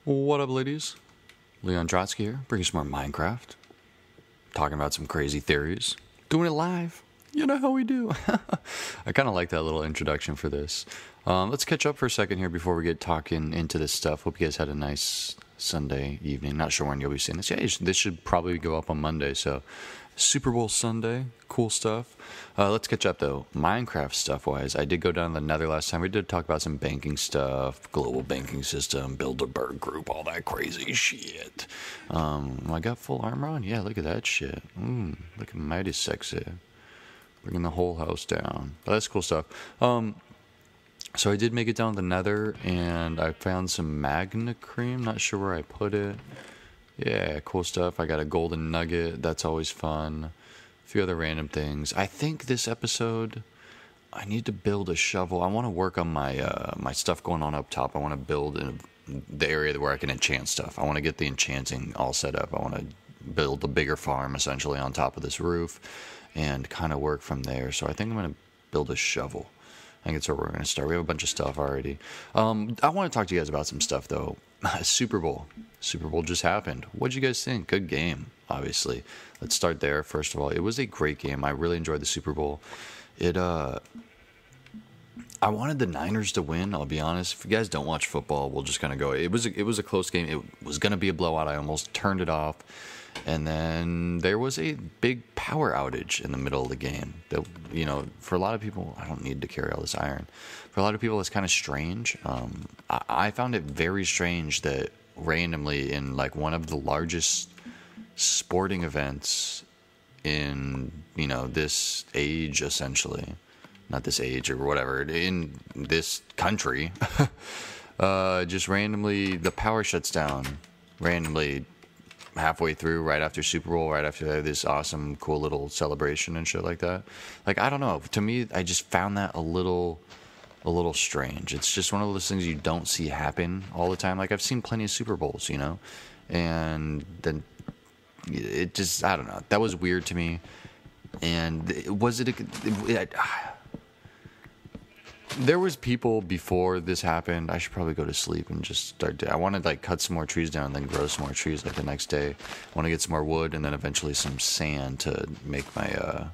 What up, ladies? Leon Trotsky here, bringing some more Minecraft. Talking about some crazy theories. Doing it live. You know how we do. I kind of like that little introduction for this. Let's catch up for a second here before we get talking into this stuff. Hope you guys had a nice Sunday evening. Not sure when you'll be seeing this. Yeah, this should probably go up on Monday, so Super Bowl Sunday, cool stuff. Let's catch up though. Minecraft stuff wise, I did go down to the Nether last time. We did talk about some banking stuff, global banking system, Bilderberg Group, all that crazy shit. I got full armor on. Yeah, look at that shit. Looking mighty sexy. Bringing the whole house down. But that's cool stuff. So I did make it down to the Nether, and I found some magna cream. Not sure where I put it. Yeah, cool stuff. I got a golden nugget. That's always fun. A few other random things. I think this episode, I need to build a shovel. I want to work on my my stuff going on up top. I want to build in the area where I can enchant stuff. I want to get the enchanting all set up. I want to build a bigger farm, essentially, on top of this roof and kind of work from there. So I think I'm going to build a shovel. I think it's where we're going to start. We have a bunch of stuff already. I want to talk to you guys about some stuff, though. Super Bowl. Super Bowl just happened. What'd you guys think? Good game, obviously. Let's start there, first of all. It was a great game. I really enjoyed the Super Bowl. I wanted the Niners to win, I'll be honest. If you guys don't watch football, we'll just kind of go. It was a close game. It was going to be a blowout. I almost turned it off. And then there was a big power outage in the middle of the game. That, you know, for a lot of people, I don't need to carry all this iron. For a lot of people, it's kind of strange. I found it very strange that randomly in like one of the largest sporting events in, you know, this age, essentially, not this age or whatever, in this country, just randomly the power shuts down randomly halfway through, right after Super Bowl, right after this awesome, cool little celebration and shit like that. Like, I don't know. To me, I just found that a little strange. It's just one of those things you don't see happen all the time. Like, I've seen plenty of Super Bowls, you know, and then it just, I don't know. That was weird to me. And there was people before this happened. I should probably go to sleep and just start. I want to like cut some more trees down and then grow some more trees like the next day. I want to get some more wood and then eventually some sand to make my.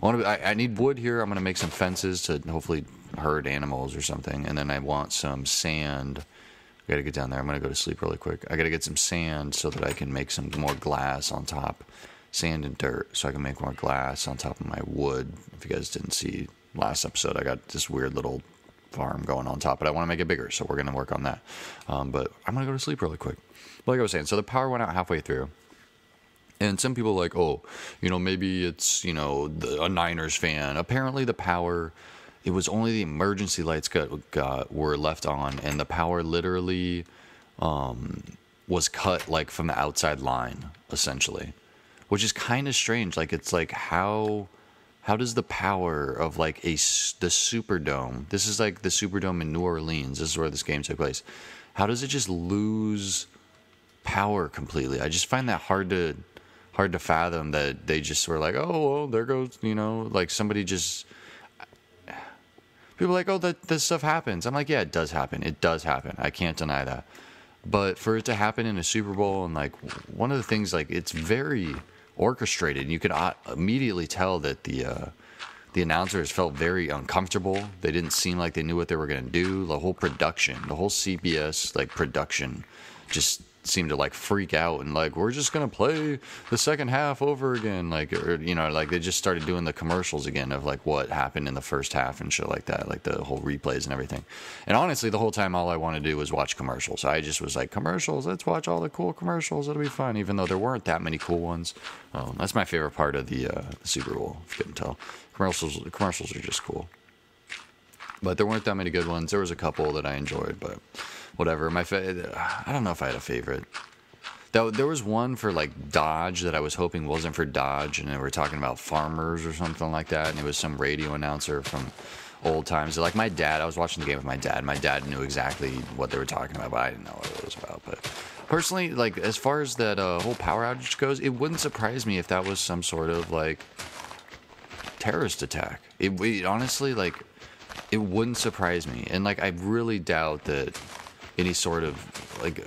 I need wood here. I'm gonna make some fences to hopefully herd animals or something. And then I want some sand. I gotta get down there. I'm gonna go to sleep really quick. I gotta get some sand so that I can make some more glass on top. Sand and dirt, so I can make more glass on top of my wood. If you guys didn't see last episode, I got this weird little farm going on top, but I want to make it bigger, so we're going to work on that. But I'm going to go to sleep really quick. Like I was saying, so the power went out halfway through. And some people are like, oh, you know, maybe it's, you know, a Niners fan. Apparently the power, it was only the emergency lights were left on, and the power literally was cut, like, from the outside line, essentially. Which is kind of strange. Like, it's like, how does the power of like the Superdome, this is like the Superdome in New Orleans, this is where this game took place, how does it just lose power completely? I just find that hard to fathom, that they just were like, oh, well, there goes, you know, like somebody just, people are like, oh, this stuff happens. I'm like, yeah, it does happen. I can't deny that. But for it to happen in a Super Bowl, and like one of the things, like, it's very orchestrated. You could immediately tell that the announcers felt very uncomfortable. They didn't seem like they knew what they were going to do. The whole production, the whole CBS like production, just seemed to like freak out and like, we're just going to play the second half over again, like, or, you know, like they just started doing the commercials again of like what happened in the first half and shit like that, like the whole replays and everything. And honestly, the whole time all I wanted to do was watch commercials. I just was like, commercials, let's watch all the cool commercials, it'll be fun, even though there weren't that many cool ones. That's my favorite part of the Super Bowl, if you couldn't tell. Commercials are just cool, but there weren't that many good ones. There was a couple that I enjoyed, but whatever. I don't know if I had a favorite. There was one for like Dodge that I was hoping wasn't for Dodge, and they were talking about farmers or something like that, and it was some radio announcer from old times. Like my dad, I was watching the game with my dad. My dad knew exactly what they were talking about, but I didn't know what it was about. But personally, like as far as that whole power outage goes, it wouldn't surprise me if that was some sort of like terrorist attack. It honestly, like, it wouldn't surprise me. And like I really doubt that any sort of like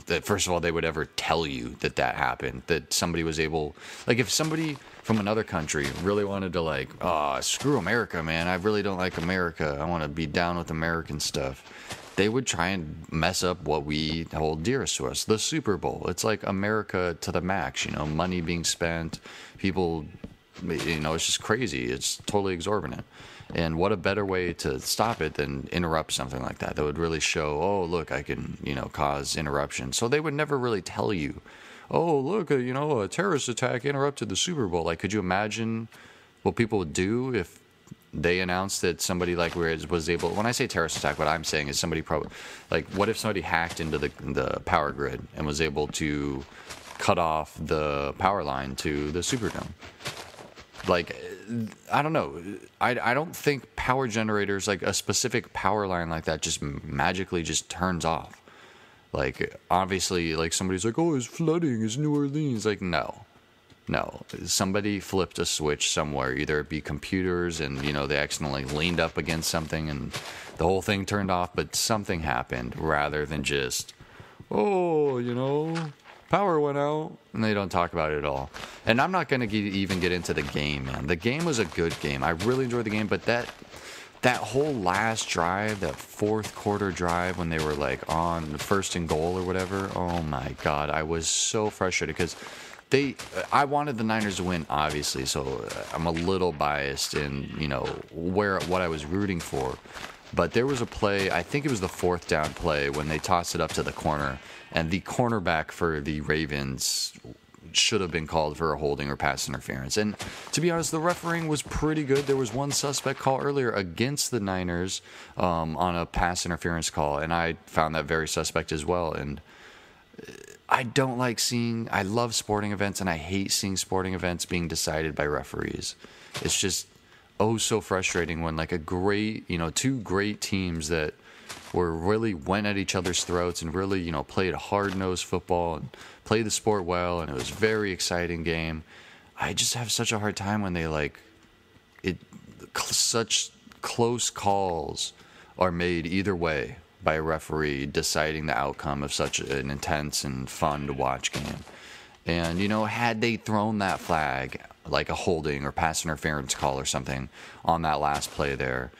that, first of all, they would ever tell you that that happened, that somebody was able, like if somebody from another country really wanted to like, oh, screw America, man, I really don't like America, I want to be down with American stuff, they would try and mess up what we hold dearest to us, the Super Bowl. It's like America to the max, you know, money being spent, people, you know, it's just crazy. It's totally exorbitant. And what a better way to stop it than interrupt something like that would really show, oh, look, I can, you know, cause interruption. So they would never really tell you, oh, look, you know, a terrorist attack interrupted the Super Bowl. Like, could you imagine what people would do if they announced that somebody like was able, when I say terrorist attack, what I'm saying is somebody probably, like, what if somebody hacked into the power grid and was able to cut off the power line to the Superdome? Like, I don't know. I don't think power generators, like a specific power line like that, just magically just turns off. Like, obviously, like somebody's like, oh, it's flooding, it's New Orleans. Like, no. Somebody flipped a switch somewhere. Either it be computers and, you know, they accidentally leaned up against something and the whole thing turned off, but something happened rather than just, oh, you know, power went out, and they don't talk about it at all. And I'm not going to even get into the game, man. The game was a good game. I really enjoyed the game, but that whole last drive, that fourth quarter drive when they were like on first and goal or whatever, oh my God, I was so frustrated because I wanted the Niners to win, obviously, so I'm a little biased in, you know, what I was rooting for. But there was a play, I think it was the fourth down play, when they tossed it up to the corner, and the cornerback for the Ravens should have been called for a holding or pass interference. And to be honest, the refereeing was pretty good. There was one suspect call earlier against the Niners on a pass interference call, and I found that very suspect as well. And I love sporting events, and I hate seeing sporting events being decided by referees. It's just so frustrating when like two great teams that really went at each other's throats and really, you know, played hard-nosed football and played the sport well, and it was a very exciting game. I just have such a hard time when they such close calls are made either way by a referee deciding the outcome of such an intense and fun to watch game. And, you know, had they thrown that flag, like a holding or pass interference call or something on that last play there,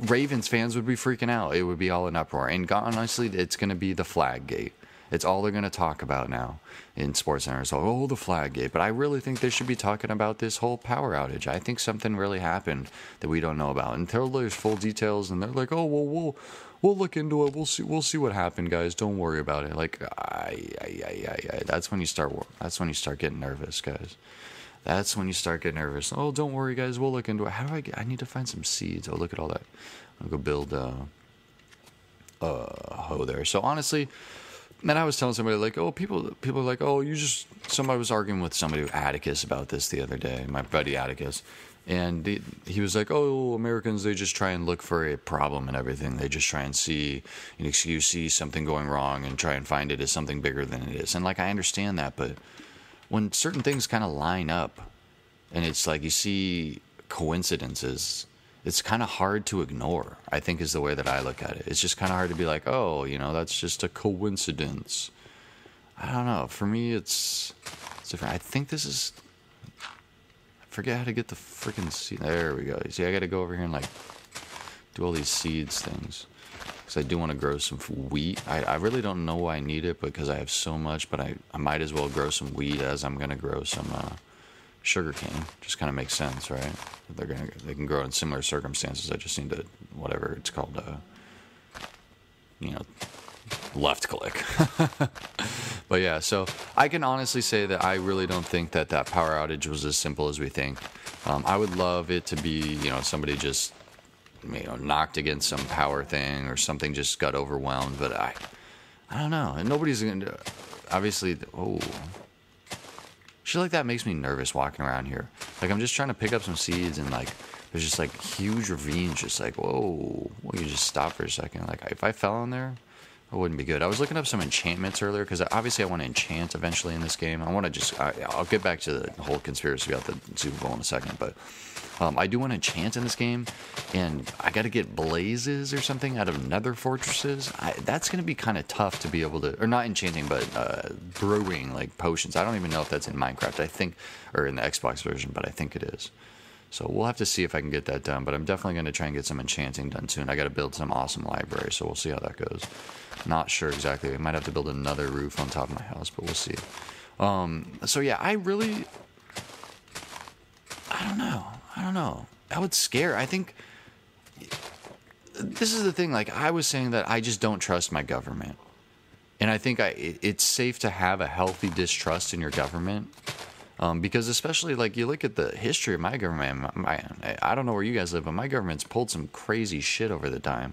Ravens fans would be freaking out. It would be all in uproar. And honestly, it's going to be the flag gate. It's all they're going to talk about now in Sports Center. So, oh, the flag gate. But I really think they should be talking about this whole power outage. I think something really happened that we don't know about. Until there's full details, and they're like, oh, well, we'll look into it. We'll see what happened, guys. Don't worry about it. Like, that's when you start getting nervous, guys. That's when you start getting nervous. Oh, don't worry, guys. We'll look into it. I need to find some seeds. Oh, look at all that. I'll go build hoe there. So honestly, man, I was telling somebody like, oh, people are like, oh, somebody was arguing with somebody, Atticus, about this the other day, my buddy Atticus. And he was like, oh, Americans, they just try and look for a problem and everything. They just try and see an excuse, see something going wrong and try and find it as something bigger than it is. And like, I understand that, but when certain things kind of line up and it's like you see coincidences, it's kind of hard to ignore, I think, is the way that I look at it. It's just kind of hard to be like, oh, you know, that's just a coincidence. I don't know. For me, it's different. I think this is... I forget how to get the freaking seed. There we go. See, I got to go over here and like do all these seeds things. Because I do want to grow some wheat. I really don't know why I need it because I have so much, but I might as well grow some wheat as I'm going to grow some sugar cane. Just kind of makes sense, right? They can grow in similar circumstances. I just need to, whatever it's called, left click. But yeah, so I can honestly say that I really don't think that power outage was as simple as we think. I would love it to be, somebody just, knocked against some power thing or something, just got overwhelmed. But I don't know. And nobody's going to, obviously, shit like that makes me nervous walking around here. Like, I'm just trying to pick up some seeds and, like, there's just, like, huge ravines just like, whoa. Well, you just stop for a second. Like, if I fell in there, It wouldn't be good. I was looking up some enchantments earlier because obviously I want to enchant eventually in this game. I want to just... I'll get back to the whole conspiracy about the Super Bowl in a second, but I do want to enchant in this game, and I got to get blazes or something out of nether fortresses. That's going to be kind of tough to be able to... Or not enchanting, but brewing, like potions. I don't even know if that's in Minecraft, I think, or in the Xbox version, but I think it is. So we'll have to see if I can get that done, but I'm definitely going to try and get some enchanting done soon. I got to build some awesome library, so we'll see how that goes. Not sure exactly. I might have to build another roof on top of my house, but we'll see. So yeah, I don't know. That would scare. I think this is the thing. Like I was saying that I just don't trust my government. And I think it's safe to have a healthy distrust in your government. Because especially, like, you look at the history of my government, I don't know where you guys live, but my government's pulled some crazy shit over the time.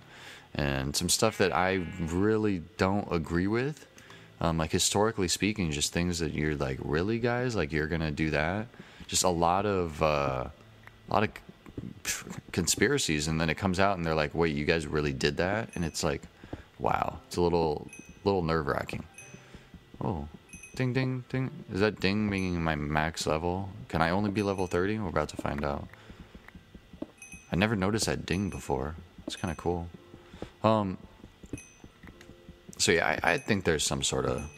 And some stuff that I really don't agree with. Like, historically speaking, just things that you're like, really, guys? Like, you're going to do that? Just a lot of conspiracies, and then it comes out, and they're like, wait, you guys really did that? And it's like, wow. It's a little nerve-wracking. Oh. Ding, ding, ding. Is that ding meaning my max level? Can I only be level 30? We're about to find out. I never noticed that ding before. It's kind of cool. So yeah, I think there's some sort of...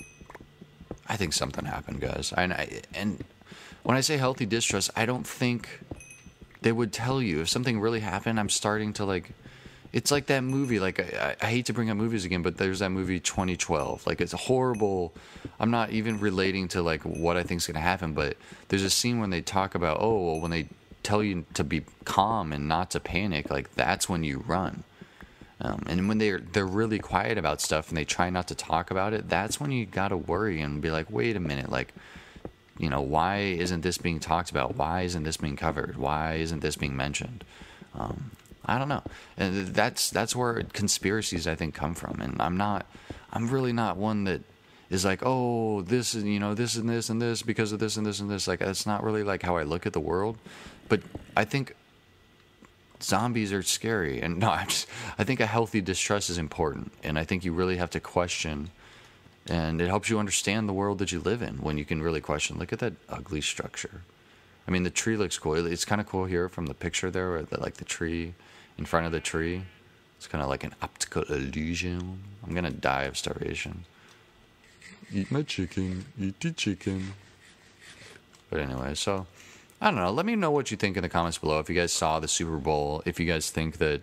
I think something happened, guys. And when I say healthy distrust, I don't think they would tell you. If something really happened, I'm starting to, like... It's like that movie, like, I hate to bring up movies again, but there's that movie 2012. Like, it's a horrible... I'm not even relating to, like, what I think's going to happen, but there's a scene when they talk about, oh, well, when they tell you to be calm and not to panic, like, that's when you run. And when they're really quiet about stuff and they try not to talk about it, that's when you got to worry and be like, wait a minute, like, you know, why isn't this being talked about? Why isn't this being covered? Why isn't this being mentioned? I don't know. And that's where conspiracies, I think, come from. And I'm really not one that is like, oh, this is, you know, this and this and this because of this and this and this. Like, that's not really like how I look at the world. But I think zombies are scary. And no, I think a healthy distrust is important. And I think you really have to question. And it helps you understand the world that you live in when you can really question. Look at that ugly structure. I mean, the tree looks cool. It's kind of cool here from the picture there, where like the tree in front of the tree. It's kind of like an optical illusion. I'm going to die of starvation. Eat my chicken. Eat the chicken. But anyway, so, I don't know. Let me know what you think in the comments below. If you guys saw the Super Bowl. If you guys think that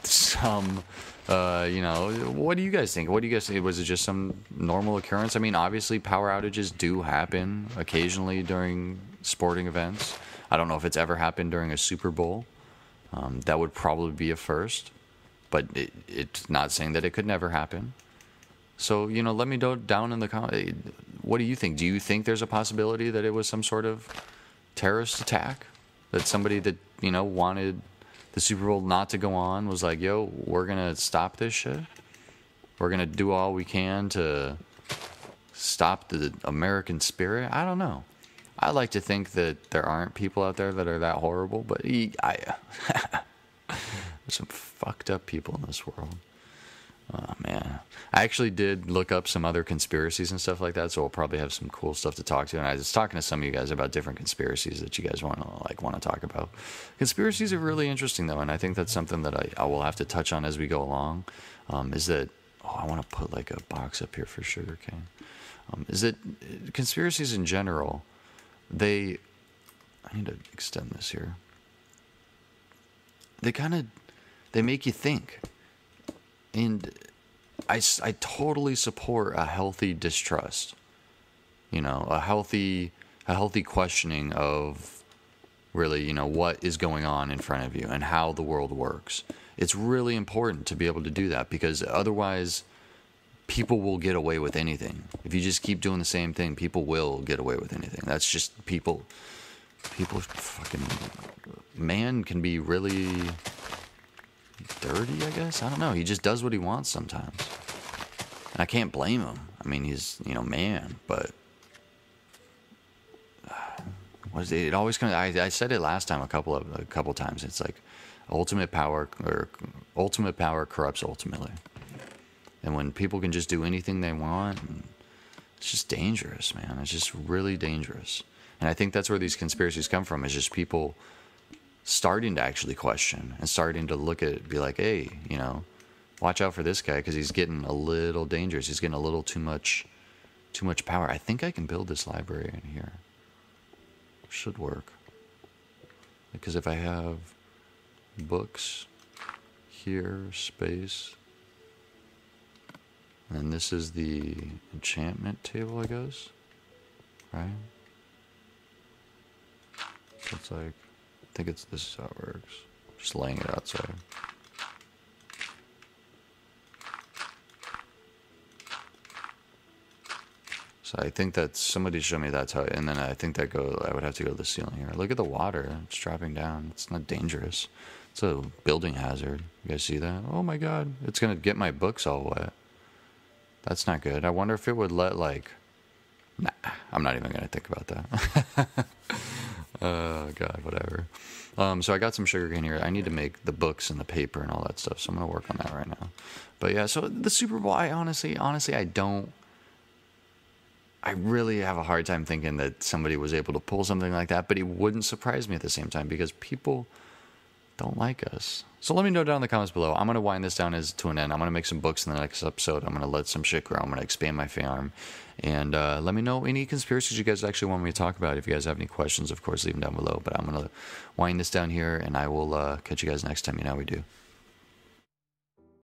some... you know, what do you guys think? What do you guys think? Was it just some normal occurrence? I mean, obviously, power outages do happen occasionally during sporting events. I don't know if it's ever happened during a Super Bowl. That would probably be a first. But it's not saying that it could never happen. So, you know, let me know down in the comments. What do you think? Do you think there's a possibility that it was some sort of terrorist attack? That somebody that, you know, wanted the Super Bowl not to go on was like, yo, we're going to stop this shit. We're going to do all we can to stop the American spirit. I don't know. I like to think that there aren't people out there that are that horrible, but there's some fucked up people in this world. Oh, man. I actually did look up some other conspiracies and stuff like that, so we'll probably have some cool stuff to talk to. And I was talking to some of you guys about different conspiracies that you guys want to talk about. Conspiracies are really interesting, though, and I think that's something that I will have to touch on as we go along. Is that... Oh, I want to put, like, a box up here for sugarcane. Is that conspiracies in general, I need to extend this here. They make you think. And I totally support a healthy distrust. You know, a healthy questioning of really, you know, what is going on in front of you and how the world works. It's really important to be able to do that, because otherwise people will get away with anything. If you just keep doing the same thing, people will get away with anything. That's just people fucking... Man can be really... dirty, I guess. I don't know. He just does what he wants sometimes. And I can't blame him. I mean, he's, you know, man, but it always comes... I said it last time a couple times. It's like ultimate power corrupts ultimately. And when people can just do anything they want, it's just dangerous, man. It's just really dangerous. And I think that's where these conspiracies come from, is just people starting to actually question and starting to look at it, be like, hey, you know, watch out for this guy because he's getting a little dangerous. He's getting a little too much power. I think I can build this library in here. Should work. Because if I have books here, space, and this is the enchantment table, I guess, right? So it's like, I think this is how it works. Just laying it outside. So I think that somebody showed me that's how, and then I think that I would have to go to the ceiling here. Look at the water, it's dropping down. It's not dangerous. It's a building hazard. You guys see that? Oh my God, it's gonna get my books all wet. That's not good. I wonder if it would let, like, nah, I'm not even gonna think about that. Oh God, whatever. So I got some sugarcane here. I need to make the books and the paper and all that stuff. So I'm gonna work on that right now. But yeah, so the Super Bowl, I honestly, I really have a hard time thinking that somebody was able to pull something like that, but it wouldn't surprise me at the same time because people don't like us. So let me know down in the comments below. I'm going to wind this down to an end. I'm going to make some books in the next episode. I'm going to let some shit grow. I'm going to expand my farm. And let me know any conspiracies you guys actually want me to talk about. If you guys have any questions, of course, leave them down below. But I'm going to wind this down here, and I will catch you guys next time. You know how we do.